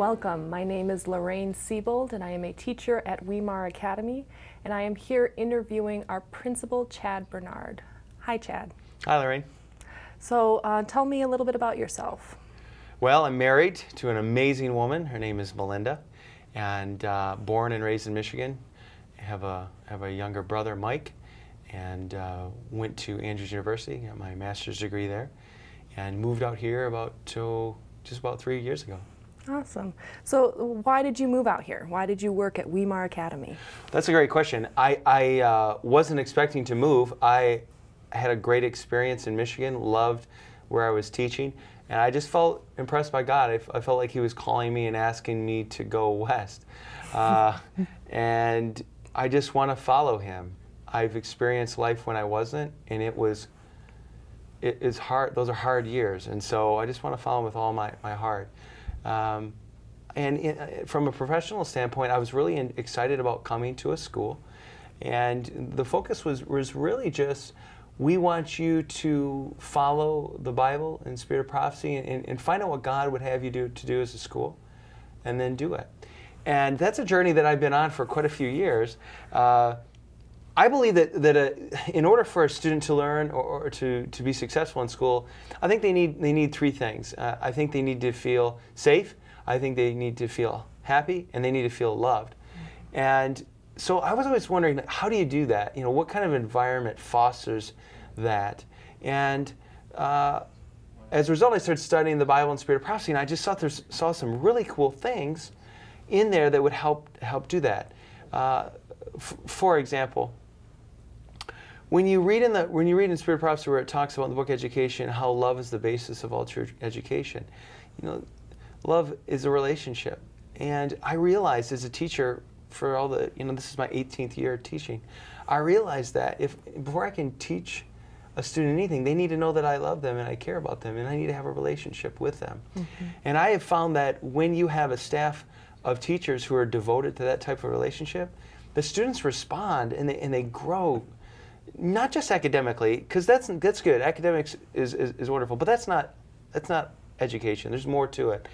welcome. My name is Loraine Siebold, and I am a teacher at Weimar Academy, and I am here interviewing our principal, Chad Bernard. Hi, Chad. Hi, Loraine. So tell me a little bit about yourself. Well, I'm married to an amazing woman. Her name is Melinda, and born and raised in Michigan. I have a younger brother, Mike, and went to Andrews University, got my master's degree there, and moved out here just about 3 years ago. Awesome. So why did you move out here? Why did you work at Weimar Academy? That's a great question. I wasn't expecting to move. I had a great experience in Michigan, loved where I was teaching, and I just felt impressed by God. I felt like He was calling me and asking me to go west. And I just want to follow Him. I've experienced life when I wasn't, and it's hard. Those are hard years, and so I just want to follow Him with all my heart. From a professional standpoint, I was really excited about coming to a school, and the focus was really just, we want you to follow the Bible and Spirit of Prophecy and find out what God would have you to do as a school, and then do it. And that's a journey that I've been on for quite a few years. I believe that in order for a student to learn or to be successful in school, I think they need three things. I think they need to feel safe, I think they need to feel happy, and they need to feel loved. And so I was always wondering, how do you do that? You know, what kind of environment fosters that? And as a result, I started studying the Bible and Spirit of Prophecy, and I just saw some really cool things in there that would help do that. For example, when you read in Spirit of Prophecy where it talks about in the book Education how love is the basis of all true education, you know, love is a relationship. And I realized as a teacher, for all the, this is my 18th year teaching, I realized that before I can teach a student anything, they need to know that I love them and I care about them and I need to have a relationship with them. Mm-hmm. And I have found that when you have a staff of teachers who are devoted to that type of relationship, the students respond and they grow, not just academically, because that's good. Academics is wonderful, but that's not education. There's more to it.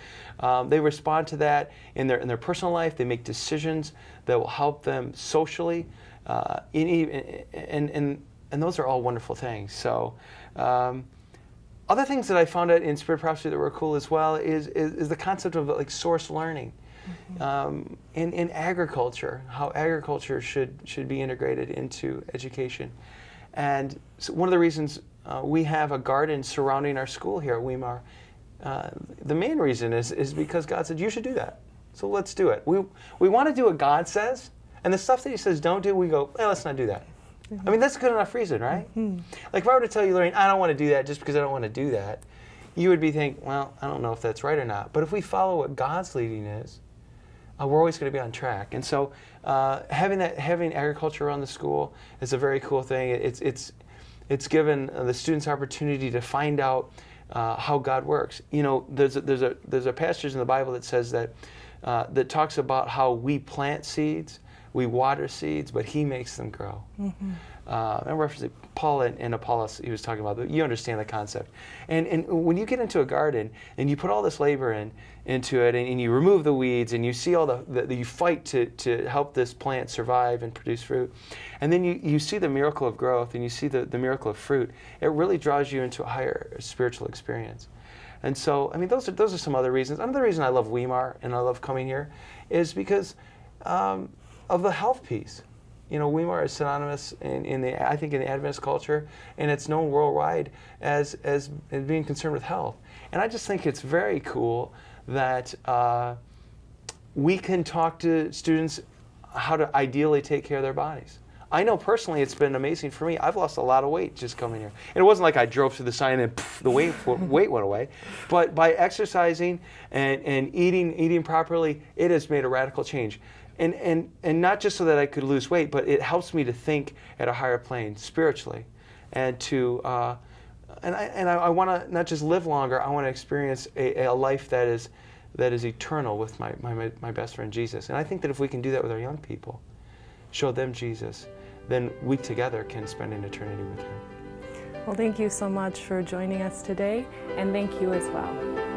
They respond to that in their personal life. They make decisions that will help them socially, and those are all wonderful things. So, other things that I found out in Spirit of Prophecy that were cool as well is the concept of like source learning. Mm-hmm. In agriculture, how agriculture should be integrated into education. And so one of the reasons we have a garden surrounding our school here at Weimar, the main reason is because God said, you should do that. So let's do it. We want to do what God says, and the stuff that He says don't do, we go, let's not do that. Mm-hmm. I mean, that's a good enough reason, right? Mm-hmm. Like if I were to tell you, Loraine, I don't want to do that just because I don't want to do that, you would be thinking, well, I don't know if that's right or not. But if we follow what God's leading is, we're always going to be on track. And so having agriculture around the school is a very cool thing. It's given the students opportunity to find out how God works. You know, there's a passage in the Bible that says that talks about how we plant seeds, we water seeds, but He makes them grow. Mm-hmm. I'm referencing Paul and Apollos, he was talking about, but you understand the concept. And when you get into a garden and you put all this labor into it and you remove the weeds and you see all you fight to help this plant survive and produce fruit, and then you see the miracle of growth and you see the miracle of fruit, it really draws you into a higher spiritual experience. And so, I mean, those are some other reasons. Another reason I love Weimar and I love coming here is because of the health piece. You know, Weimar is synonymous I think in the Adventist culture, and it's known worldwide as being concerned with health. And I just think it's very cool that we can talk to students how to ideally take care of their bodies. I know personally it's been amazing for me. I've lost a lot of weight just coming here. And it wasn't like I drove through the sign and the weight went away. But by exercising and eating properly, it has made a radical change. And not just so that I could lose weight, but it helps me to think at a higher plane spiritually, and I want to not just live longer. I want to experience a life that is eternal with my best friend Jesus. And I think that if we can do that with our young people, show them Jesus, then we together can spend an eternity with Him. Well, thank you so much for joining us today, and thank you as well.